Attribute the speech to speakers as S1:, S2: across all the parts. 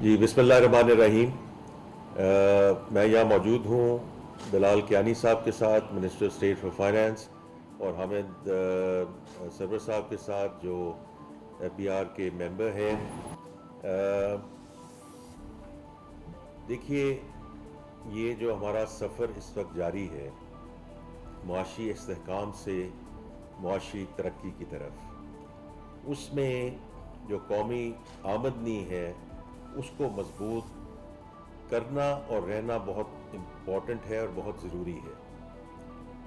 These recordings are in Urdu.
S1: جی بسم اللہ الرحمن الرحیم۔ میں یہاں موجود ہوں بلال کیانی صاحب کے ساتھ، منسٹر اسٹیٹ فار فائنانس، اور حامد سرور صاحب کے ساتھ جو ایف بی آر کے ممبر ہیں۔ دیکھیے، یہ جو ہمارا سفر اس وقت جاری ہے معاشی استحکام سے معاشی ترقی کی طرف، اس میں جو قومی آمدنی ہے اس کو مضبوط کرنا اور رہنا بہت امپورٹنٹ ہے اور بہت ضروری ہے۔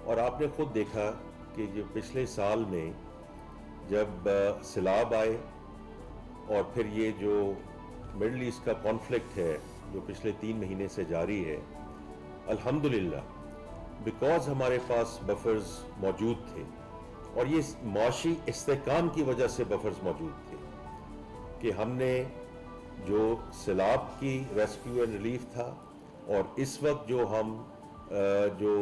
S1: اور آپ نے خود دیکھا کہ جو پچھلے سال میں جب سیلاب آئے اور پھر یہ جو مڈل ایسٹ کا کانفلکٹ ہے جو پچھلے 3 مہینے سے جاری ہے، الحمدللہ بیکاز ہمارے پاس بفرز موجود تھے، اور یہ معاشی استحکام کی وجہ سے بفرز موجود تھے کہ ہم نے جو سیلاب کی ریسکیو اینڈ ریلیف تھا، اور اس وقت جو ہم جو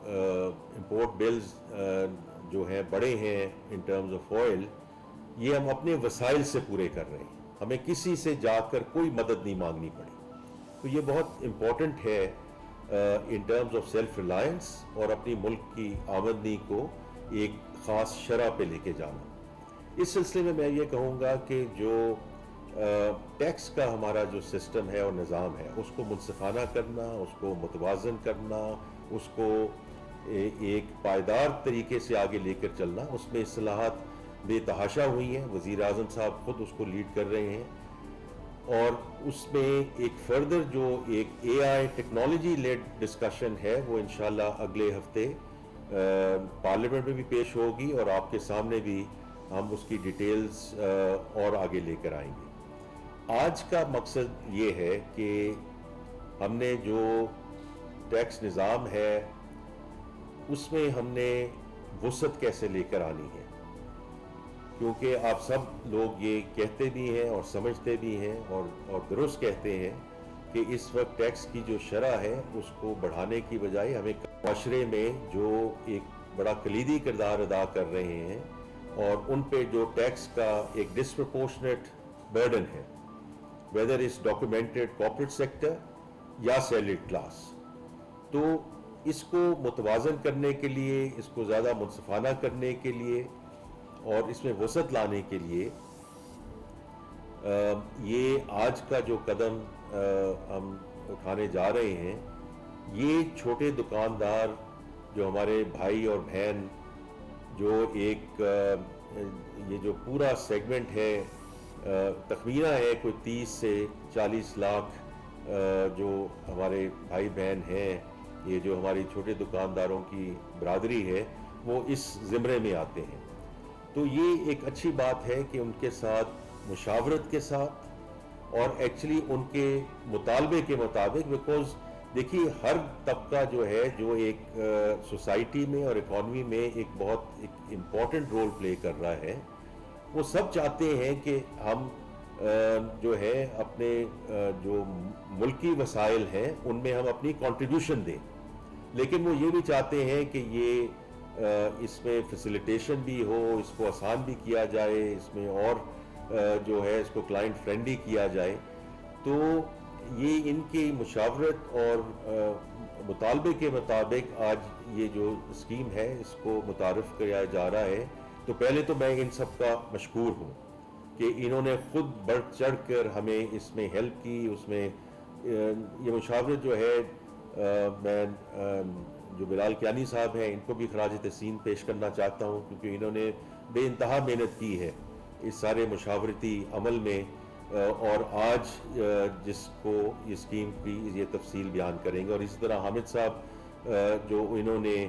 S1: امپورٹ بلز جو ہیں بڑے ہیں ان ٹرمز آف آئل، یہ ہم اپنے وسائل سے پورے کر رہے ہیں، ہمیں کسی سے جا کر کوئی مدد نہیں مانگنی پڑی۔ تو یہ بہت امپورٹنٹ ہے in terms of self Reliance, اور اپنی ملک کی آمدنی کو ایک خاص شرح پہ لے کے جانا۔ اس سلسلے میں یہ کہوں گا کہ جو ٹیکس کا ہمارا جو سسٹم ہے اور نظام ہے، اس کو منصفانہ کرنا، اس کو متوازن کرنا، اس کو ایک پائیدار طریقے سے آگے لے کر چلنا، اس میں اصلاحات بے تحاشا ہوئی ہیں۔ وزیر اعظم صاحب خود اس کو لیڈ کر رہے ہیں، اور اس میں ایک فردر جو ایک اے آئی ٹیکنالوجی لیڈ ڈسکشن ہے وہ انشاءاللہ اگلے ہفتے پارلیمنٹ میں بھی پیش ہوگی، اور آپ کے سامنے بھی ہم اس کی ڈیٹیلز اور آگے لے کر آئیں گے۔ آج کا مقصد یہ ہے کہ ہم نے جو ٹیکس نظام ہے اس میں ہم نے وسعت کیسے لے کر آنی ہے، کیونکہ آپ سب لوگ یہ کہتے بھی ہیں اور سمجھتے بھی ہیں اور درست کہتے ہیں کہ اس وقت ٹیکس کی جو شرح ہے اس کو بڑھانے کی بجائے ہمیں معاشرے میں جو ایک بڑا کلیدی کردار ادا کر رہے ہیں اور ان پہ جو ٹیکس کا ایک ڈسپرپورشنیٹ برڈن ہے، whether it's documented corporate sector یا سیلریڈ کلاس، تو اس کو متوازن کرنے کے لیے، اس کو زیادہ منصفانہ کرنے کے لیے اور اس میں وسعت لانے کے لیے یہ آج کا جو قدم ہم اٹھانے جا رہے ہیں، یہ چھوٹے دکاندار جو ہمارے بھائی اور بہن جو ایک یہ جو پورا سیگمنٹ ہے، تخمینہ ہے کوئی 30 سے 40 لاکھ جو ہمارے بھائی بہن ہیں، یہ جو ہماری چھوٹے دکانداروں کی برادری ہے، وہ اس زمرے میں آتے ہیں۔ تو یہ ایک اچھی بات ہے کہ ان کے ساتھ مشاورت کے ساتھ اور ایکچولی ان کے مطالبے کے مطابق، بیکاز دیکھیے ہر طبقہ جو ہے جو ایک سوسائٹی میں اور اکانومی میں ایک بہت امپورٹنٹ رول پلے کر رہا ہے، وہ سب چاہتے ہیں کہ ہم جو ہے اپنے جو ملکی وسائل ہیں ان میں ہم اپنی کنٹریبیوشن دیں، لیکن وہ یہ بھی چاہتے ہیں کہ یہ اس میں فیسیلیٹیشن بھی ہو، اس کو آسان بھی کیا جائے، اس میں اور جو ہے اس کو کلائنٹ فرینڈلی کیا جائے۔ تو یہ ان کی مشاورت اور مطالبے کے مطابق آج یہ جو اسکیم ہے اس کو متعارف کرایا جا رہا ہے۔ تو پہلے تو میں ان سب کا مشکور ہوں کہ انہوں نے خود بڑھ چڑھ کر ہمیں اس میں ہیلپ کی۔ اس میں یہ مشاورت جو ہے، میں جو بلال کیانی صاحب ہیں ان کو بھی خراج تحسین پیش کرنا چاہتا ہوں، کیونکہ انہوں نے بے انتہا محنت کی ہے اس سارے مشاورتی عمل میں، اور آج جس کو یہ اسکیم کی یہ تفصیل بیان کریں گے۔ اور اسی طرح حامد صاحب جو انہوں نے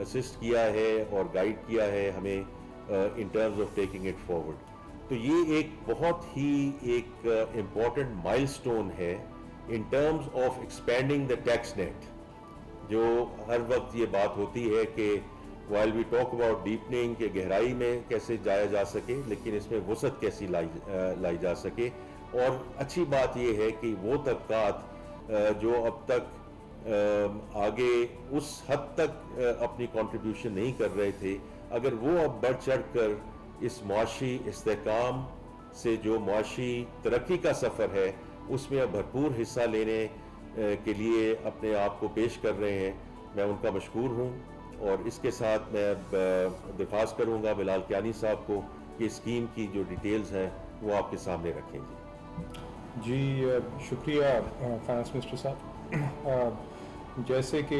S1: اسسٹ کیا ہے اور گائیڈ کیا ہے ہمیں ان terms of taking it forward. تو یہ ایک بہت ہی ایک امپورٹنٹ مائل سٹون ہے in terms of expanding the tax net. جو ہر وقت یہ بات ہوتی ہے کہ while we talk about deepening کہ گہرائی میں کیسے جایا جا سکے، لیکن اس میں وسعت کیسی لائی جا سکے۔ اور اچھی بات یہ ہے کہ وہ طبقات جو اب تک آگے اس حد تک اپنی کنٹریبیوشن نہیں کر رہے تھے، اگر وہ اب بڑھ چڑھ کر اس معاشی استحکام سے جو معاشی ترقی کا سفر ہے اس میں اب بھرپور حصہ لینے کے لیے اپنے آپ کو پیش کر رہے ہیں. میں ان کا مشکور ہوں. اور اس کے ساتھ میں اب درخواست کروں گا بلال کیانی صاحب کو کہ اسکیم کی جو ڈیٹیلز ہیں وہ آپ کے سامنے رکھیں.
S2: جی شکریہ فائنانس منسٹر صاحب. جیسے کہ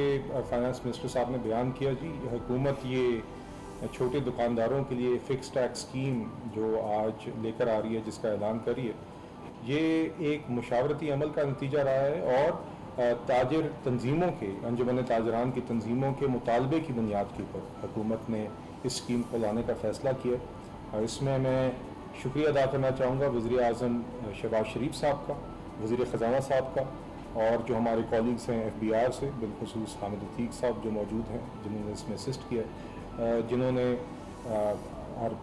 S2: فائنانس منسٹر صاحب نے بیان کیا، جی حکومت یہ چھوٹے دکانداروں کے لیے فکس ٹیکس اسکیم جو آج لے کر آ رہی ہے، جس کا اعلان کری ہے، یہ ایک مشاورتی عمل کا نتیجہ رہا ہے اور تاجر تنظیموں کے، انجمن تاجران کی تنظیموں کے مطالبے کی بنیاد کے اوپر حکومت نے اس اسکیم کو لانے کا فیصلہ کیا. اور اس میں شکریہ ادا کرنا چاہوں گا وزیر اعظم شہباز شریف صاحب کا، وزیر خزانہ صاحب کا، اور جو ہمارے کالیگز ہیں ایف بی آر سے، بالخصوص حامد عتیق صاحب جو موجود ہیں، جنہوں نے اس میں اسسٹ کیا، جنہوں نے اور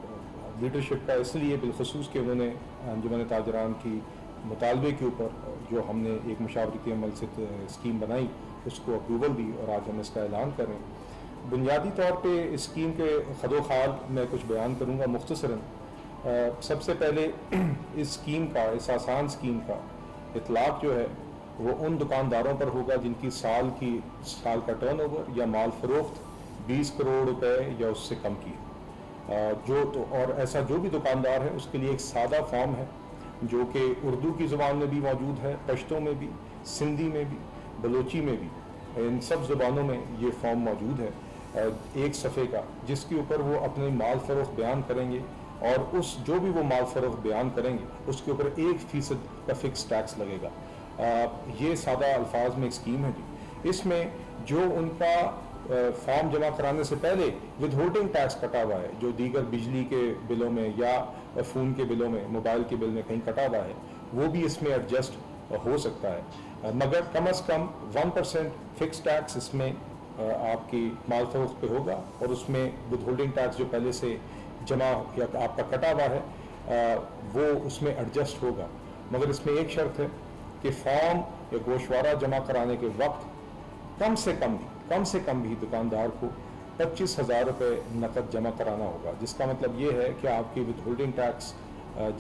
S2: لیڈرشپ کا اس لیے بالخصوص کہ انہوں نے انجمن تاجران کی مطالبے کے اوپر جو ہم نے ایک مشاورتی عمل سے اسکیم بنائی، اس کو اپروول دی اور آج ہم اس کا اعلان کر رہے ہیں. بنیادی طور پہ اسکیم کے خد و خال میں کچھ بیان کروں گا مختصراً. سب سے پہلے اس اسکیم کا، اس آسان اسکیم کا اطلاق جو ہے وہ ان دکانداروں پر ہوگا جن کی سال کا ٹرن اوور یا مال فروخت 20 کروڑ روپے یا اس سے کم کی ہے. اور ایسا جو بھی دکاندار ہے اس کے لیے ایک سادہ فارم ہے جو کہ اردو کی زبان میں بھی موجود ہے، پشتو میں بھی، سندھی میں بھی، بلوچی میں بھی، ان سب زبانوں میں یہ فارم موجود ہے، ایک صفحے کا، جس کے اوپر وہ اپنے مال فروخت بیان کریں گے اور اس جو بھی وہ مال فروخت بیان کریں گے اس کے اوپر 1% کا فکس ٹیکس لگے گا. یہ سادہ الفاظ میں ایک اسکیم ہے جی. اس میں جو ان کا فارم جمع کرانے سے پہلے ود ہولڈنگ ٹیکس کٹا ہوا ہے، جو دیگر بجلی کے بلوں میں یا فون کے بلوں میں، موبائل کے بل میں کہیں کٹا ہوا ہے، وہ بھی اس میں ایڈجسٹ ہو سکتا ہے. مگر کم از کم 1% فکس ٹیکس اس میں آپ کی مال فروخت پہ ہوگا، اور اس میں ود ہولڈنگ ٹیکس جو پہلے سے جمع یا آپ کا کٹا ہوا ہے وہ اس میں ایڈجسٹ ہوگا. مگر اس میں ایک شرط ہے کہ فارم یا گوشوارہ جمع کرانے کے وقت کم سے کم بھی دکاندار کو 25,000 روپے نقد جمع کرانا ہوگا. جس کا مطلب یہ ہے کہ آپ کی ود ہولڈنگ ٹیکس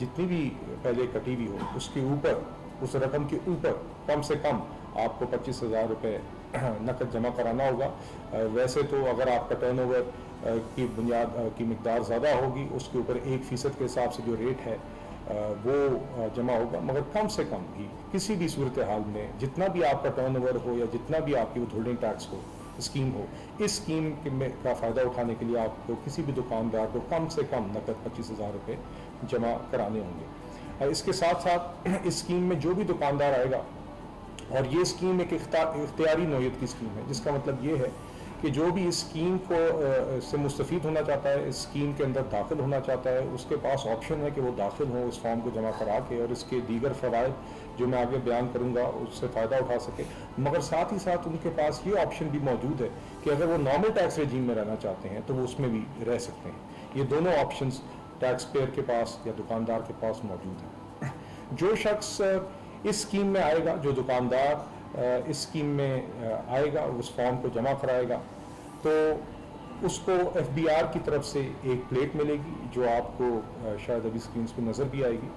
S2: جتنی بھی پہلے کٹی ہوئی ہو اس کے اوپر، اس رقم کے اوپر کم سے کم آپ کو 25,000 روپے نقد جمع کرانا ہوگا. ویسے تو اگر آپ کا ٹرن اوور کی بنیاد کی مقدار زیادہ ہوگی، اس کے اوپر 1% کے حساب سے جو ریٹ ہے وہ جمع ہوگا. مگر کم سے کم بھی کسی بھی صورتحال میں جتنا بھی آپ کا ٹرن اوور ہو یا جتنا بھی آپ کی ود ہولڈنگ ٹیکس ہو اسکیم ہو، اس اسکیم کا فائدہ اٹھانے کے لیے آپ کو کسی بھی دکاندار کو کم سے کم نقد 25,000 روپے جمع کرانے ہوں گے. اس کے ساتھ ساتھ اس اسکیم میں جو بھی دکاندار آئے گا، اور یہ اسکیم ایک اختیاری نوعیت کی اسکیم ہے، جس کا مطلب یہ ہے کہ جو بھی اس اسکیم کو سے مستفید ہونا چاہتا ہے، اس اسکیم کے اندر داخل ہونا چاہتا ہے، اس کے پاس آپشن ہے کہ وہ داخل ہو اس فارم کو جمع کرا کے اور اس کے دیگر فوائد جو میں آگے بیان کروں گا اس سے فائدہ اٹھا سکے. مگر ساتھ ہی ساتھ ان کے پاس یہ آپشن بھی موجود ہے کہ اگر وہ نارمل ٹیکس ریجیم میں رہنا چاہتے ہیں تو وہ اس میں بھی رہ سکتے ہیں. یہ دونوں آپشنز ٹیکس پیئر کے پاس یا دکاندار کے پاس موجود ہیں. جو شخص اس اسکیم میں آئے گا، جو دکاندار اس اسکیم میں آئے گا، اس فارم کو جمع کرائے گا، تو اس کو ایف بی آر کی طرف سے ایک پلیٹ ملے گی جو آپ کو شاید ابھی اسکرینس پہ نظر بھی آئے گی،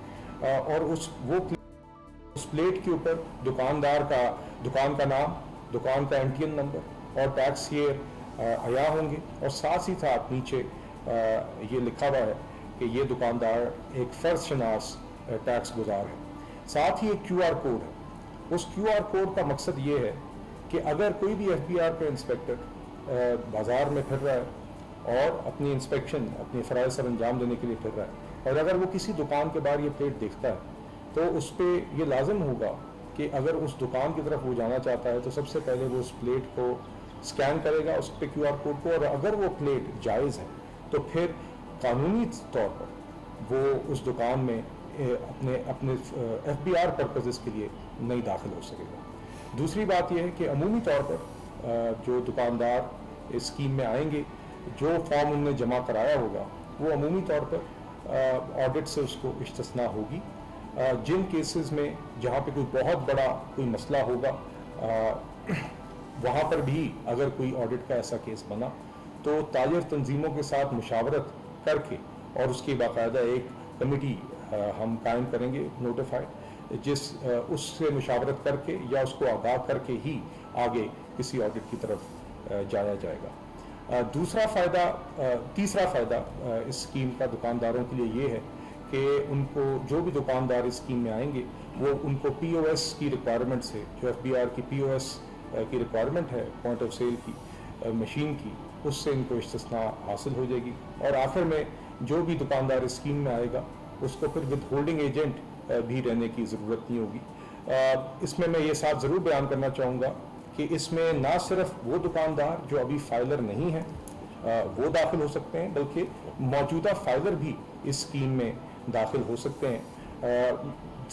S2: اور اس پلیٹ کے اوپر دکان کا نام، دکان کا این ٹی این نمبر اور ٹیکس ایئر عیا ہوں گے. اور ساتھ ہی ساتھ نیچے یہ لکھا ہوا ہے کہ یہ دکاندار ایک فرض شناس ٹیکس گزار ہے. ساتھ ہی ایک کیو آر کوڈ ہے. اس کیو آر کوڈ کا مقصد یہ ہے کہ اگر کوئی بھی ایف بی آر کا انسپیکٹر بازار میں پھر رہا ہے اور اپنی انسپیکشن، اپنی فرائض سر انجام دینے کے لیے پھر رہا ہے، اور اگر وہ کسی دکان کے باہر یہ پلیٹ دیکھتا ہے تو اس پہ یہ لازم ہوگا کہ اگر اس دکان کی طرف وہ جانا چاہتا ہے تو سب سے پہلے وہ اس پلیٹ کو اسکین کرے گا، اس پہ کیو آر کوڈ کو، اور اگر وہ پلیٹ جائز ہے تو پھر قانونی طور پر وہ اس دکان میں اپنے ایف بی آر پرپزز کے لیے نہیں داخل ہو سکے گا. دوسری بات یہ ہے کہ عمومی طور پر جو دکاندار اس اسکیم میں آئیں گے، جو فارم انہوں نے جمع کرایا ہوگا وہ عمومی طور پر آڈٹ سے اس کو استثناء ہوگی. جن کیسز میں جہاں پہ کوئی بہت بڑا کوئی مسئلہ ہوگا، وہاں پر بھی اگر کوئی آڈٹ کا ایسا کیس بنا تو تاجر تنظیموں کے ساتھ مشاورت کر کے اور اس کی باقاعدہ ایک کمیٹی ہم قائم کریں گے نوٹیفائڈ، اس سے مشاورت کر کے یا اس کو آگاہ کر کے ہی آگے کسی آڈٹ کی طرف جایا جائے گا۔ تیسرا فائدہ اس اسکیم کا دکانداروں کے لیے یہ ہے کہ ان کو جو بھی دکاندار اس اسکیم میں آئیں گے وہ ان کو پی او ایس کی ریکوائرمنٹ سے، جو ایف بی آر کی پی او ایس کی ریکوائرمنٹ ہے پوائنٹ آف سیل کی مشین کی، اس سے ان کو استثناء حاصل ہو جائے گی، اور آخر میں جو بھی دکاندار اس اسکیم میں آئے گا اس کو پھر ود ہولڈنگ ایجنٹ بھی رہنے کی ضرورت نہیں ہوگی۔ اس میں یہ ساتھ ضرور بیان کرنا چاہوں گا کہ اس میں نہ صرف وہ دکاندار جو ابھی فائلر نہیں ہیں وہ داخل ہو سکتے ہیں، بلکہ موجودہ فائلر بھی اس اسکیم میں داخل ہو سکتے ہیں۔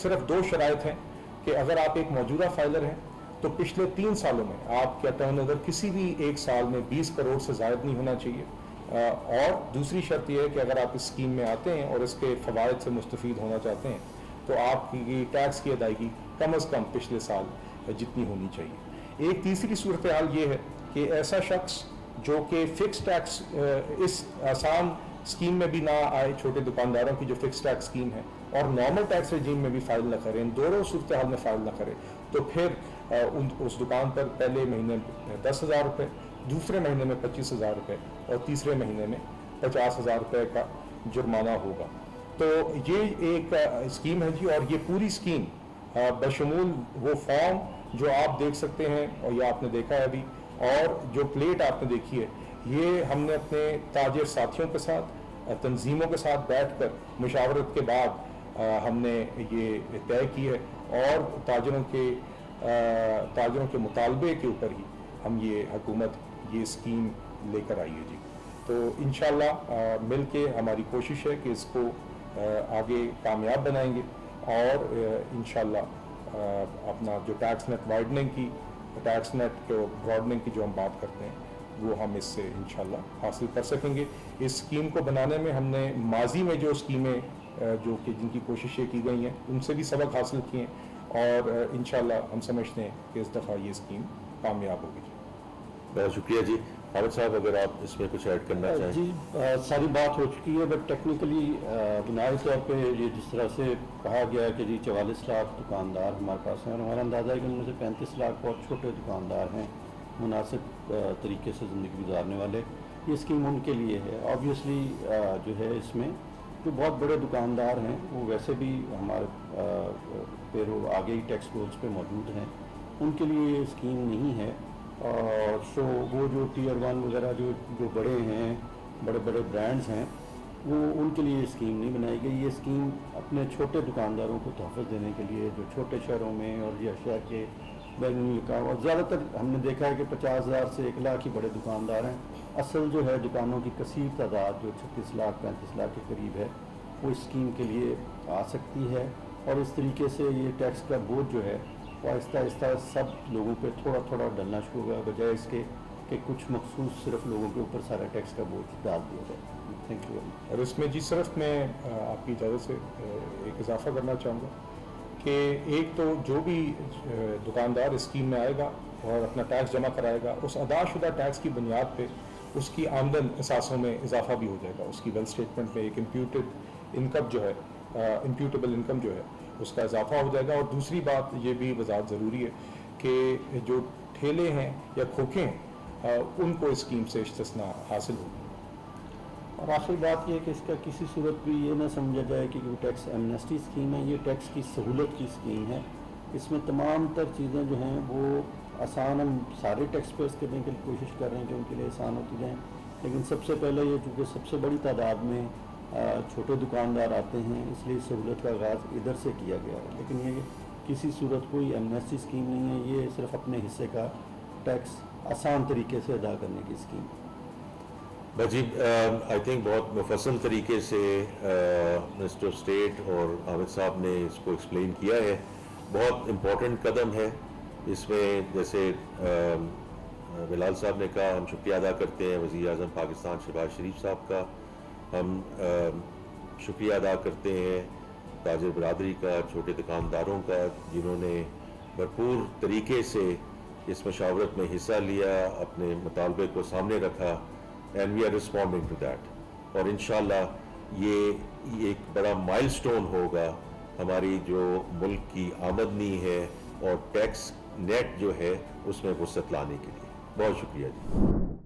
S2: صرف 2 شرائط ہیں کہ اگر آپ ایک موجودہ فائلر ہیں تو پچھلے 3 سالوں میں آپ کا ٹرن اوور کسی بھی ایک سال میں 20 کروڑ سے زائد نہیں ہونا چاہیے، اور دوسری شرط یہ ہے کہ اگر آپ اس اسکیم میں آتے ہیں اور اس کے فوائد سے مستفید ہونا چاہتے ہیں تو آپ کی ٹیکس کی ادائیگی کم از کم پچھلے سال جتنی ہونی چاہیے۔ ایک تیسری صورتحال یہ ہے کہ ایسا شخص جو کہ فکس ٹیکس اس آسان اسکیم میں بھی نہ آئے، چھوٹے دکانداروں کی جو فکس ٹیکس اسکیم ہے، اور نارمل ٹیکس رجیم میں بھی فائل نہ کرے، ان دونوں صورتحال میں فائل نہ کرے، تو پھر اس دکان پر پہلے مہینے میں 10,000 روپے، دوسرے مہینے میں 25,000 روپے اور تیسرے مہینے میں 50,000 روپے کا جرمانہ ہوگا۔ تو یہ ایک اسکیم ہے جی، اور یہ پوری اسکیم بشمول وہ فارم جو آپ دیکھ سکتے ہیں اور یہ آپ نے دیکھا ہے ابھی، اور جو پلیٹ آپ نے دیکھی ہے، یہ ہم نے اپنے تاجر ساتھیوں کے ساتھ، تنظیموں کے ساتھ بیٹھ کر مشاورت کے بعد ہم نے یہ طے کی ہے، اور تاجروں کے مطالبے کے اوپر ہی ہم حکومت یہ اسکیم لے کر آئی ہے جی۔ تو انشاءاللہ مل کے ہماری کوشش ہے کہ اس کو آگے کامیاب بنائیں گے، اور انشاءاللہ اپنا جو ٹیکس نیٹ وائڈننگ کی، ٹیکس نیٹ کو براڈننگ کی جو ہم بات کرتے ہیں، وہ ہم اس سے انشاءاللہ حاصل کر سکیں گے۔ اس اسکیم کو بنانے میں ہم نے ماضی میں جو اسکیمیں جو کہ جن کی کوششیں کی گئی ہیں ان سے بھی سبق حاصل کیے ہیں، اور انشاءاللہ ہم سمجھتے ہیں کہ اس دفعہ یہ اسکیم کامیاب ہوگی۔
S1: بہت شکریہ جی۔ حامد صاحب اگر آپ اس میں کچھ ایڈ کرنا چاہیں۔
S3: جی ساری بات ہو چکی ہے، بٹ ٹیکنیکلی بنیادی طور پہ یہ جس طرح سے کہا گیا ہے کہ جی 44 لاکھ دکاندار ہمارے پاس ہیں، اور ہمارا اندازہ ہے کہ ان میں سے 35 لاکھ بہت چھوٹے دکاندار ہیں، مناسب طریقے سے زندگی گزارنے والے۔ یہ اسکیم ان کے لیے ہے۔ آبویسلی جو ہے اس میں جو بہت بڑے دکاندار ہیں وہ ویسے بھی ہمارے آگے ہی ٹیکس رولز پہ موجود ہیں، ان کے لیے یہ اسکیم نہیں ہے۔ اور سو وہ جو ٹیئر 1 وغیرہ جو بڑے ہیں، بڑے بڑے برانڈز ہیں، وہ ان کے لیے یہ اسکیم نہیں بنائی گئی۔ یہ اسکیم اپنے چھوٹے دکانداروں کو تحفظ دینے کے لیے، جو چھوٹے شہروں میں اور یا شہر کے بین الاقوامی، اور زیادہ تر ہم نے دیکھا ہے کہ 50,000 سے 1 لاکھ ہی بڑے دکاندار ہیں۔ اصل جو ہے دکانوں کی کثیر تعداد جو 36 لاکھ 35 لاکھ کے قریب ہے، وہ اس اسکیم کے لیے آ سکتی ہے، اور اس طریقے سے یہ ٹیکس کا بوجھ جو ہے وہ آہستہ آہستہ سب لوگوں پہ تھوڑا تھوڑا ڈلنا شروع ہوا، بجائے اس کے کہ کچھ مخصوص صرف لوگوں کے اوپر سارا ٹیکس کا بوجھ ڈال دیا جائے۔ Thank you.
S2: اور اس میں جی صرف میں آپ کی اجازت سے ایک اضافہ کرنا چاہوں گا کہ ایک تو جو بھی دکاندار اسکیم میں آئے گا اور اپنا ٹیکس جمع کرائے گا، اس ادا شدہ ٹیکس کی بنیاد پہ اس کی آمدن اثاثوں میں اضافہ بھی ہو جائے گا، اس کی ویلتھ اسٹیٹمنٹ میں ایک امپیوٹیبل انکم جو ہے اس کا اضافہ ہو جائے گا۔ اور دوسری بات یہ بھی وضاحت ضروری ہے کہ جو ٹھیلے ہیں یا کھوکھے ہیں ان کو اسکیم سے استثناء حاصل ہوگی۔
S3: اور آخری بات یہ ہے کہ اس کا کسی صورت بھی یہ نہ سمجھا جائے کہ وہ ٹیکس ایمنیسٹی اسکیم ہے، یہ ٹیکس کی سہولت کی اسکیم ہے۔ اس میں تمام تر چیزیں جو ہیں وہ آسان، ہم سارے ٹیکس پیئرس کرنے کی کوشش کر رہے ہیں کہ ان کے لیے آسان ہوتی جائیں، لیکن سب سے پہلے یہ چونکہ سب سے بڑی تعداد میں چھوٹے دکاندار آتے ہیں، اس لیے سہولت کا آغاز ادھر سے کیا گیا ہے، لیکن یہ کسی صورت کوئی ایمنیسٹی اسکیم نہیں ہے، یہ صرف اپنے حصے کا ٹیکس آسان طریقے سے ادا کرنے کی اسکیم ہے۔
S1: جی آئی تھنک بہت مفصل طریقے سے منسٹر آف اسٹیٹ اور حامد صاحب نے اس کو ایکسپلین کیا ہے۔ بہت امپورٹنٹ قدم ہے اس میں، جیسے بلال صاحب نے کہا، ہم شکریہ ادا کرتے ہیں وزیر اعظم پاکستان شہباز شریف صاحب کا، ہم شکریہ ادا کرتے ہیں تاجر برادری کا، چھوٹے دکانداروں کا، جنہوں نے بھرپور طریقے سے اس مشاورت میں حصہ لیا، اپنے مطالبے کو سامنے رکھا، and we are responding to that. اور انشاءاللہ یہ ایک بڑا مائل سٹون ہوگا ہماری جو ملک کی آمدنی ہے اور ٹیکس نیٹ جو ہے اس میں وسعت لانے کے لیے. بہت شکریہ جی.